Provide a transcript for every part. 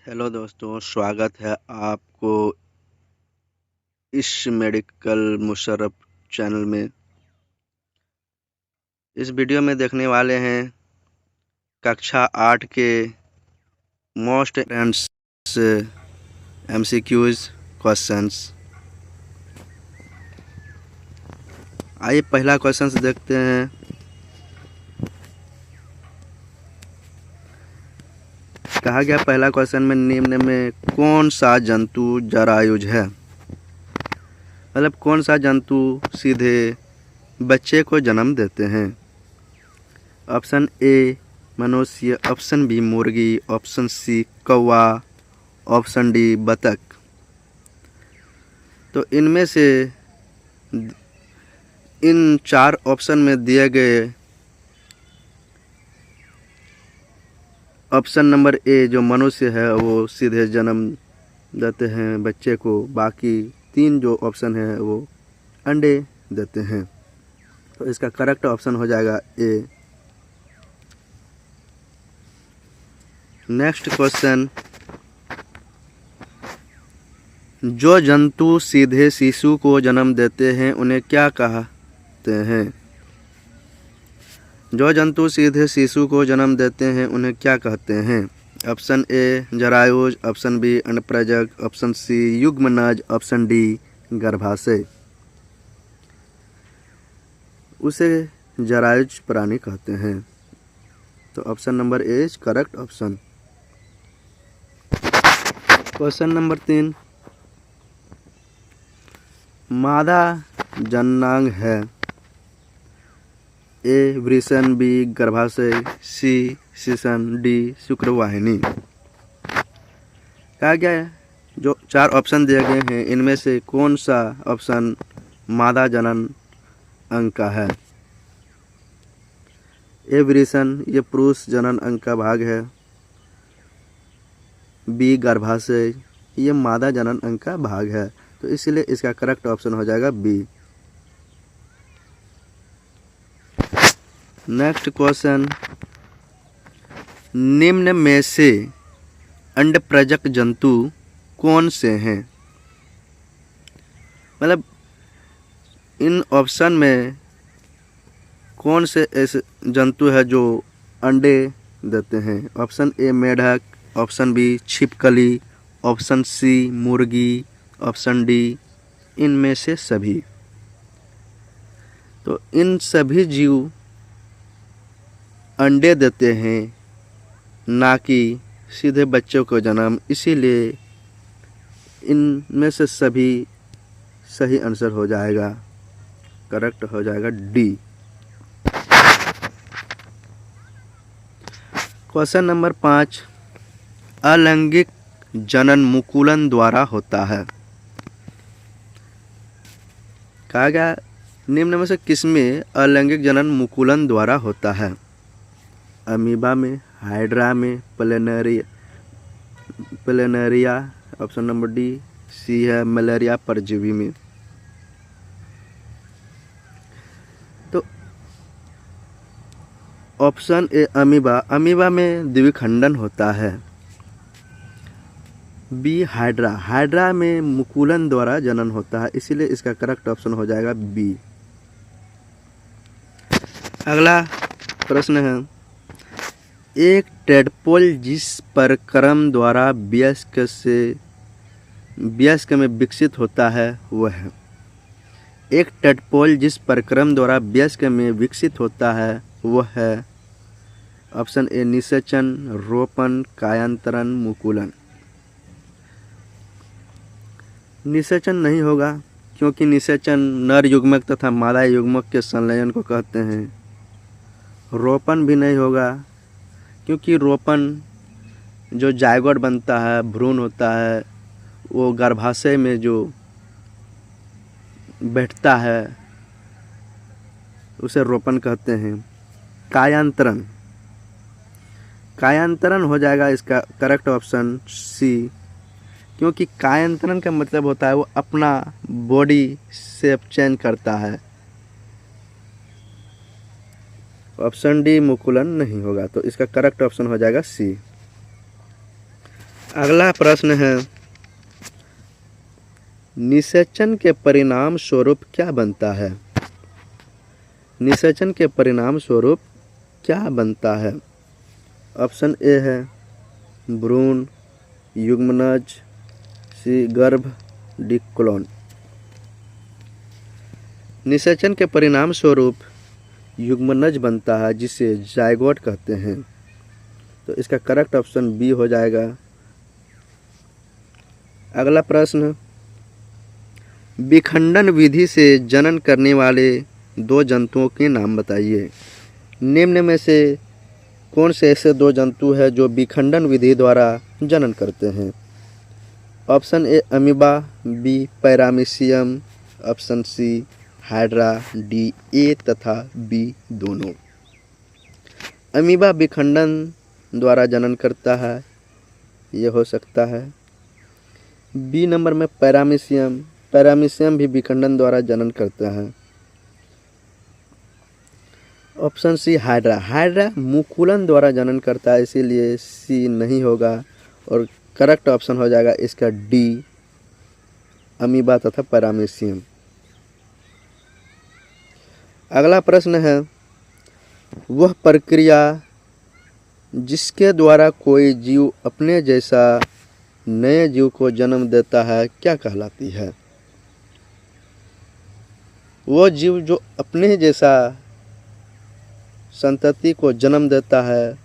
Hello दोस्तों, स्वागत है आपको इस मेडिकल मुशर्रफ चैनल में। इस वीडियो में देखने वाले हैं कक्षा 8 के मोस्ट इम्पोर्टेंट एमसीक्यूज क्वेश्चंस। आइए पहला क्वेश्चंस देखते हैं। कहा गया पहला क्वेश्चन में निम्न में कौन सा जंतु जरायुज है। मतलब कौन सा जंतु सीधे बच्चे को जन्म देते हैं। ऑप्शन ए मनुष्य, ऑप्शन बी मुर्गी, ऑप्शन सी कौवा, ऑप्शन डी बतख। तो इनमें से इन 4 ऑप्शन में दिए गए ऑप्शन नंबर ए जो मनुष्य है वो सीधे जन्म देते हैं बच्चे को, बाकी 3 जो ऑप्शन है वो अंडे देते हैं। तो इसका करेक्ट ऑप्शन हो जाएगा ए। नेक्स्ट क्वेश्चन, जो जंतु सीधे शिशु को जन्म देते हैं उन्हें क्या कहते हैं। जो जंतु सीधे शिशु को जन्म देते हैं उन्हें क्या कहते हैं। ऑप्शन ए जरायुज, ऑप्शन बी अंडप्रजक, ऑप्शन सी युग्मनज, ऑप्शन डी गर्भाशय। उसे जरायुज प्राणी कहते हैं। तो option number A is correct option. Question number 3, मादा जननांग है। ए वृषण, बी गर्भाशय, सी शिशन, डी शुक्रवाहिनी। कहा गया है जो 4 ऑप्शन दिए गए हैं इनमें से कौन सा ऑप्शन मादा जनन अंग का है। ए वृषण, ये पुरुष जनन अंग का भाग है। बी गर्भाशय, ये मादा जनन अंग का भाग है। तो इसलिए इसका करेक्ट ऑप्शन हो जाएगा बी। नेक्स्ट क्वेश्चन, निम्न में से अंडप्रजक जंतु कौन से हैं। मतलब इन ऑप्शन में कौन से ऐसे जंतु है जो अंडे देते हैं। ऑप्शन ए मेढक, ऑप्शन बी छिपकली, ऑप्शन सी मुर्गी, ऑप्शन डी इनमें से सभी। तो इन सभी जीव अंडे देते हैं, ना कि सीधे बच्चों को जन्म, इसीलिए इनमें से सभी सही आंसर हो जाएगा, करेक्ट हो जाएगा डी। क्वेश्चन नंबर 5, अलैंगिक जनन मुकुलन द्वारा होता है। कहा गया निम्न में से किसमें अलैंगिक जनन मुकुलन द्वारा होता है। अमीबा में, हाइड्रा में, planaria, option number D C है मलेरिया परजीवी में। तो ऑप्शन ए अमीबा, अमीबा में द्विखंडन होता है। बी हाइड्रा, हाइड्रा में मुकुलन द्वारा जनन होता है, इसीलिए इसका करेक्ट ऑप्शन हो जाएगा बी। अगला प्रश्न है, एक टेडपोल जिस पर क्रम द्वारा वयस्क में विकसित होता है वह है। एक टेडपोल जिस पर क्रम द्वारा वयस्क में विकसित होता है वह है। ऑप्शन ए निषेचन, रोपण, कायांतरण, मुकुलन। निषेचन नहीं होगा क्योंकि निषेचन नर युग्मक तथा मादा युग्मक के संलयन को कहते हैं। रोपण भी नहीं होगा क्योंकि रोपण जो जायगोट बनता है, भ्रूण होता है, वो गर्भाशय में जो बैठता है उसे रोपण कहते हैं। कायांतरण, कायांतरण हो जाएगा इसका करेक्ट ऑप्शन सी, क्योंकि कायांतरण का मतलब होता है वो अपना बॉडी शेप चेंज करता है। ऑप्शन डी मुकुलन नहीं होगा, तो इसका करेक्ट ऑप्शन हो जाएगा सी। अगला प्रश्न है, निषेचन के परिणाम स्वरूप क्या बनता है? निषेचन के परिणाम स्वरूप क्या बनता है? ऑप्शन ए है भ्रूण, युग्मनज, सी गर्भ, डी क्लोन। निषेचन के परिणाम स्वरूप युग्मनज बनता है जिसे जायगोट कहते हैं। तो इसका करेक्ट ऑप्शन बी हो जाएगा। अगला प्रश्न, विखंडन विधि से जनन करने वाले दो जंतुओं के नाम बताइए। निम्न में से कौन से ऐसे दो जंतु हैं जो विखंडन विधि द्वारा जनन करते हैं? Option A amoeba, B paramecium, option C hydra, D A तथा बी दोनों। अमीबा विखंडन द्वारा जनन करता है, ये हो सकता है। बी नंबर में पैरामीशियम, पैरामीशियम भी विखंडन द्वारा जनन करता है। ऑप्शन सी हाइड्रा, हाइड्रा मुकुलन द्वारा जनन करता है, इसीलिए सी नहीं होगा और करेक्ट ऑप्शन हो जाएगा इसका डी अमीबा तथा पैरामीशियम। अगला प्रश्न है, वह प्रक्रिया जिसके द्वारा कोई जीव अपने जैसा नए जीव को जन्म देता है क्या कहलाती है? वो जीव जो अपने जैसा संतति को जन्म देता है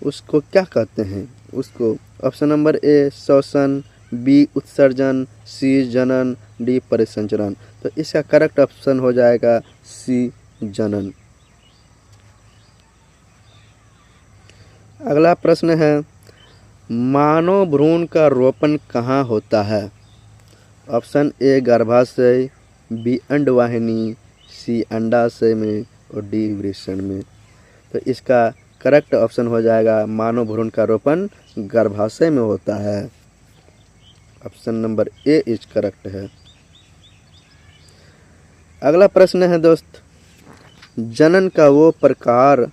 उसको क्या कहते हैं? उसको ऑप्शन नंबर ए श्वसन, बी उत्सर्जन, सी जनन, डी परिसंचरण। तो इसका करेक्ट ऑप्शन हो जाएगा सी जनन। अगला प्रश्न है, मानव भ्रूण का रोपण कहाँ होता है? ऑप्शन ए गर्भाशय, बी अंडवाहिनी, सी अंडाशय में और डी वृषण में। तो इसका करेक्ट ऑप्शन हो जाएगा मानव भ्रूण का रोपण गर्भाशय में होता है। Option number A is correct है। अगला प्रश्न है दोस्त, जनन का वो प्रकार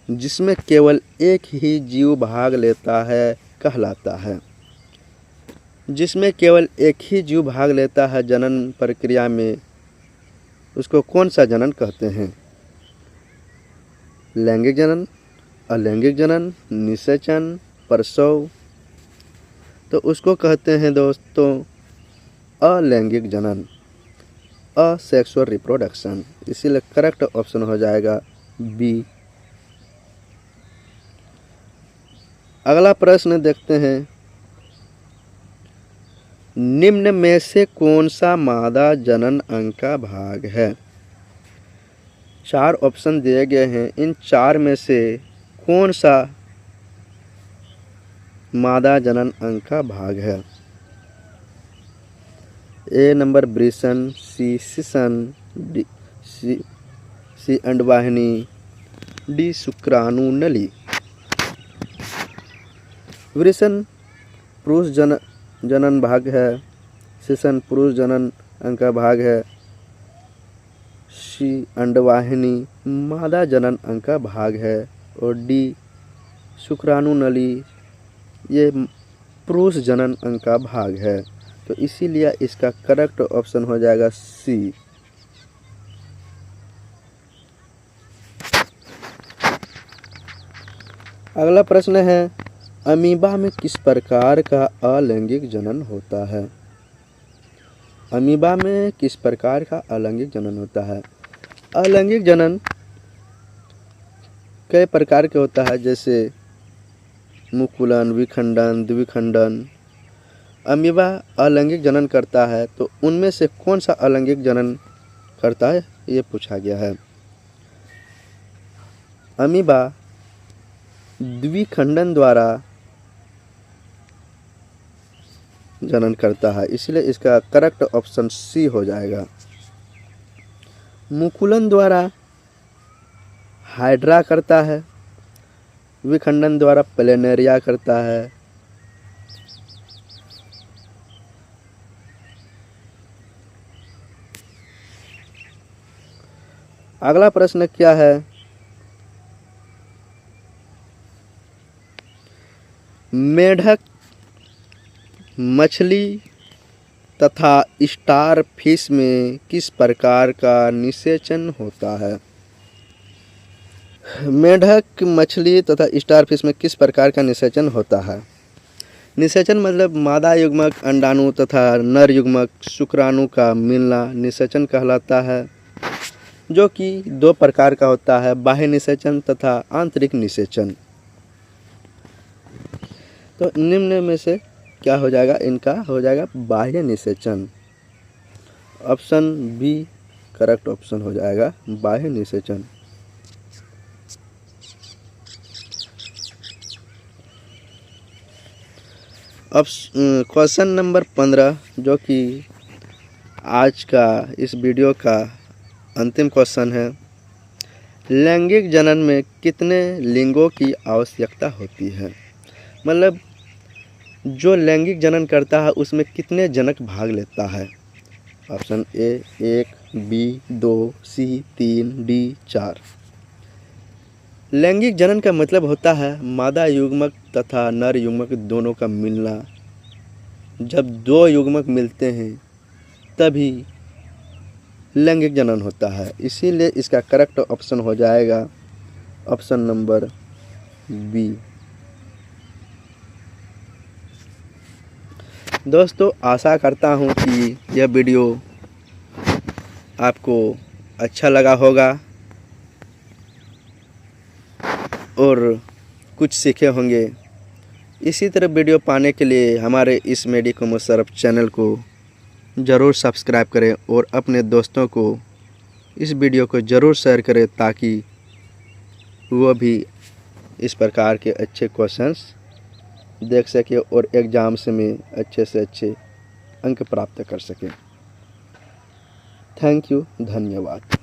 जिसमें केवल एक ही जीव भाग लेता है कहलाता है? जिसमें केवल एक ही जीव भाग लेता है जनन प्रक्रिया में, उसको कौन सा जनन कहते हैं? लैंगिक जनन, अलैंगिक जनन, निषेचन, प्रसव। तो उसको कहते हैं दोस्तों अलैंगिक जनन, असेक्सुअल रिप्रोडक्शन। इसीलिए करेक्ट ऑप्शन हो जाएगा बी। अगला प्रश्न देखते हैं, निम्न में से कौन सा मादा जनन अंग का भाग है? 4 ऑप्शन दिए गए हैं, इन 4 में से कौन सा मादा जनन अंग का भाग है? ए नंबर वृषण, सी शिशन, डी सी अंडवाहिनी, डी शुक्राणु नली। वृषण पुरुष जनन भाग है, शिशन पुरुष जनन अंग का भाग है, सी अंडवाहिनी मादा जनन अंग का भाग है और डी शुक्राणु नली ये पुरुष जनन अंग का भाग है। तो इसीलिए इसका करेक्ट ऑप्शन हो जाएगा सी। अगला प्रश्न है, अमीबा में किस प्रकार का अलैंगिक जनन होता है? अमीबा में किस प्रकार का अलैंगिक जनन होता है? अलैंगिक जनन कई प्रकार के होता है, जैसे मुकुलन, विखंडन, द्विखंडन। अमीबा अलैंगिक जनन करता है, तो उनमें से कौन सा अलैंगिक जनन करता है ये पूछा गया है। अमीबा द्विखंडन द्वारा जनन करता है, इसलिए इसका करेक्ट ऑप्शन सी हो जाएगा। मुकुलन द्वारा हाइड्रा करता है, विखंडन द्वारा प्लेनेरिया करता है। अगला प्रश्न क्या है, मेढक मछली तथा स्टार फिश में किस प्रकार का निषेचन होता है? मेढक मछली तथा स्टार फिश में किस प्रकार का निषेचन होता है? निषेचन मतलब मादा युग्मक अंडाणु तथा नर युग्मक शुक्राणु का मिलना निषेचन कहलाता है, जो कि दो प्रकार का होता है, बाह्य निषेचन तथा आंतरिक निषेचन। तो निम्न में से क्या हो जाएगा? इनका हो जाएगा बाह्य निषेचन। ऑप्शन बी करेक्ट ऑप्शन हो जाएगा, बाह्य निषेचन। अब क्वेश्चन नंबर 15, जो कि आज का इस वीडियो का अंतिम क्वेश्चन है। लैंगिक जनन में कितने लिंगों की आवश्यकता होती है? मतलब जो लैंगिक जनन करता है उसमें कितने जनक भाग लेता है? Option A 1, B 2, C 3, D 4। लैंगिक जनन का मतलब होता है मादा युग्मक तथा नर युग्मक दोनों का मिलना। जब दो युग्मक मिलते हैं तभी लैंगिक जनन होता है, इसीलिए इसका करेक्ट ऑप्शन हो जाएगा ऑप्शन नंबर बी। दोस्तों, आशा करता हूँ कि यह वीडियो आपको अच्छा लगा होगा और कुछ सीखे होंगे। इसी तरह वीडियो पाने के लिए हमारे इस मेडिको मुशर्रफ चैनल को ज़रूर सब्सक्राइब करें और अपने दोस्तों को इस वीडियो को ज़रूर शेयर करें, ताकि वो भी इस प्रकार के अच्छे क्वेश्चंस देख सके और एग्ज़ाम्स में अच्छे से अच्छे अंक प्राप्त कर सकें। थैंक यू, धन्यवाद।